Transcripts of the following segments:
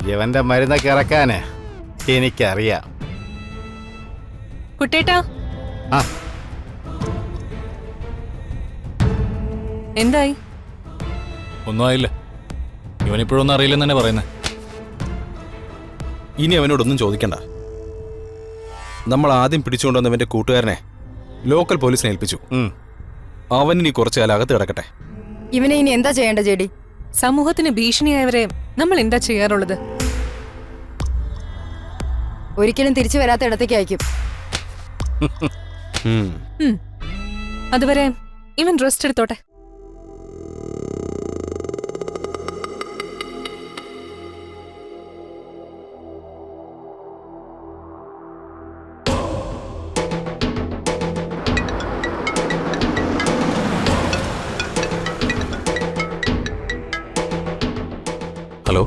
ഇവന്റെ മരുന്നൊക്കെ ഇറക്കാന് എനിക്കറിയാം. കുട്ടേട്ടാ, ആ എന്തായി? ഒന്നും ആയില്ല. ഇവനിപ്പോഴൊന്നും അറിയില്ലെന്ന് തന്നെ പറയുന്നത്. ഇനി അവനോടൊന്നും ചോദിക്കണ്ട. നമ്മൾ ആദ്യം പിടിച്ചുകൊണ്ടുവന്നവന്റെ കൂട്ടുകാരനെ ലോക്കൽ പോലീസിനെ ഏൽപ്പിച്ചു. അവനിനി കുറച്ചു കാലം അകത്ത് കിടക്കട്ടെ. ഇവനെ ഇനി എന്താ ചെയ്യേണ്ട ജെഡി? സമൂഹത്തിന് ഭീഷണിയായവരെ നമ്മൾ എന്താ ചെയ്യാറുള്ളത്? ഒരിക്കലും തിരിച്ചു വരാത്ത ഇടത്തേക്ക് അയക്കും. അതുവരെ ഇവൻ റെസ്റ്റ് എടുത്തോട്ടെ. ഹലോ,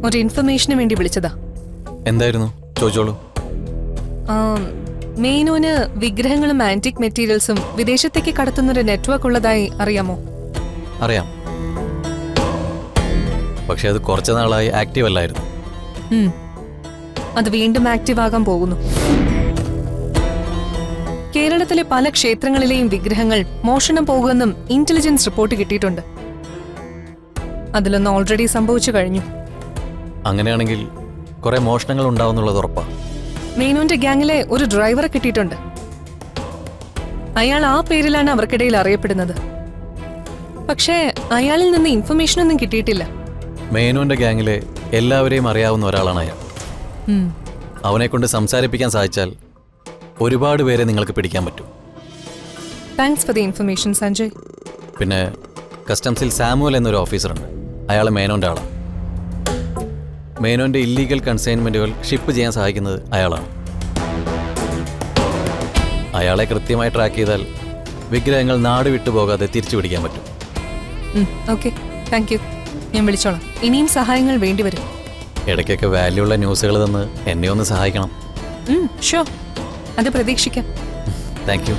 ഒരു ഇൻഫർമേഷന് വേണ്ടി വിളിച്ചതാ. എന്തായിരുന്നു? ചോദിച്ചോളൂ. മെയിനോന് വിഗ്രഹങ്ങളും ആന്റിക് മെറ്റീരിയൽസും വിദേശത്തേക്ക് കടത്തുന്നൊരു നെറ്റ്വർക്ക് ഉള്ളതായി അറിയാമോ? അറിയാം, പക്ഷെ അത് കുറച്ചു നാളായി ആക്റ്റീവ് അല്ലായിരുന്നു. അത് വീണ്ടും ആക്റ്റീവ് ആകാൻ പോകുന്നു. കേരളത്തിലെ പല ക്ഷേത്രങ്ങളിലെയും വിഗ്രഹങ്ങൾ മോഷണം പോകുമെന്നും ഇന്റലിജൻസ് റിപ്പോർട്ട് കിട്ടിയിട്ടുണ്ട്. അതിലൊന്ന് ഓൾറെഡി സംഭവിച്ചു കഴിഞ്ഞു. അങ്ങനെയാണെങ്കിൽ കുറെ മോഷണങ്ങൾ ഉണ്ടാവുന്നുള്ളത് ഉറപ്പാ. മെയിനോന്റെ ഗ്യാങ്ങിലെ ഒരു ഡ്രൈവറെ കിട്ടിയിട്ടുണ്ട്. അയാൾ ആ പേരിലാണ് അവർക്കിടയിൽ അറിയപ്പെടുന്നത്. പക്ഷേ അയാളിൽ നിന്ന് ഇൻഫർമേഷൻ ഒന്നും കിട്ടിയിട്ടില്ല. മേനോന്റെ ഗ്യാങ്ങിലെ എല്ലാവരെയും അറിയാവുന്ന ഒരാളാണ് അയാൾ. അവനെ കൊണ്ട് സംസാരിപ്പിക്കാൻ സാധിച്ചാൽ ഒരുപാട് പേരെ നിങ്ങൾക്ക് പിടിക്കാൻ പറ്റും. Thanks for the information Sanjay. പിന്നെ കസ്റ്റംസിൽ സാമുവൽ എന്നൊരു ഓഫീസറുണ്ട്. അയാൾ മേനോന്റെ ആളാണ്. മേനോന്റെ ഇല്ലീഗൽ കൺസൈൻമെന്റുകൾ ഷിപ്പ് ചെയ്യാൻ സഹായിക്കുന്നത് അയാളാണ്. അയാളെ കൃത്യമായി ട്രാക്ക് ചെയ്താൽ വിഗ്രഹങ്ങൾ നാട് വിട്ടുപോകാതെ തിരിച്ചു പിടിക്കാൻ പറ്റും. Okay, thank you. ഞാൻ വിളിച്ചോളാം. ഇനിയും സഹായങ്ങൾ വേണ്ടിവരും. ഇടയ്ക്കൊക്കെ വാല്യൂ ഉള്ള ന്യൂസുകൾ തന്ന് എന്നെ ഒന്ന് സഹായിക്കണം. ഷുവർ, അത് പ്രതീക്ഷിക്കാം. Thank you.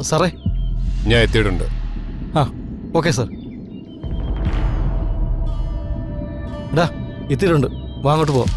സാറേ, ഞാൻ എത്തിയിട്ടുണ്ട്. Okay sir. ഡാ, എത്തിയിട്ടുണ്ട്. വാ, അങ്ങോട്ട് പോവാം.